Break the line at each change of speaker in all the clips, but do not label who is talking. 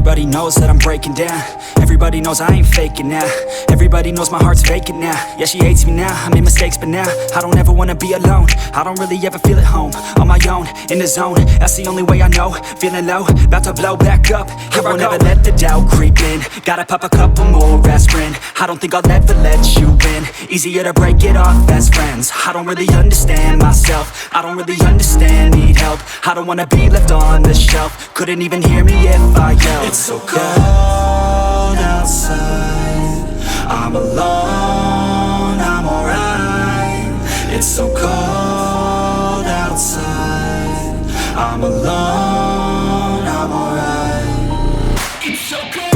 Everybody knows that I'm breaking down. Everybody knows I ain't faking now. Everybody knows my heart's vacant now. Yeah, she hates me now, I made mistakes but now I don't ever wanna be alone. I don't really ever feel at home. On my own, in the zone, that's the only way I know. Feeling low, about to blow back up. I won't ever let the doubt creep in. Gotta pop a couple more aspirin. I don't think I'll ever let you in. Easier to break it off best friends. I don't really understand myself. I don't really understand, need help. I don't wanna be left on the shelf. Couldn't even hear me if I yelled.
It's so cold outside, I'm alone, I'm alright. It's so cold outside, I'm alone, I'm alright. It's so cold.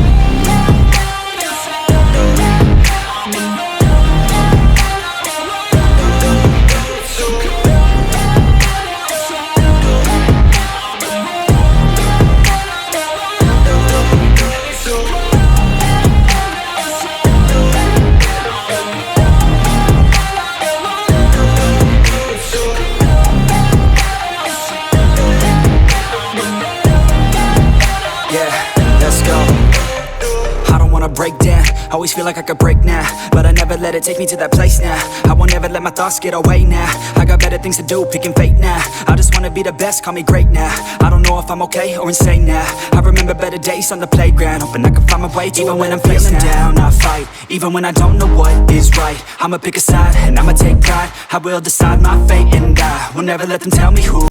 Break down, always feel like I could break now, but I never let it take me to that place now. I won't ever let my thoughts get away now. I got better things to do, picking fate now. I just wanna be the best, call me great now. I don't know if I'm okay or insane now. I remember better days on the playground, hoping I can find my way. Even when I'm feeling down, I fight. Even when I don't know what is right, I'ma pick a side and I'ma take pride. I will decide my fate and I will never let them tell me who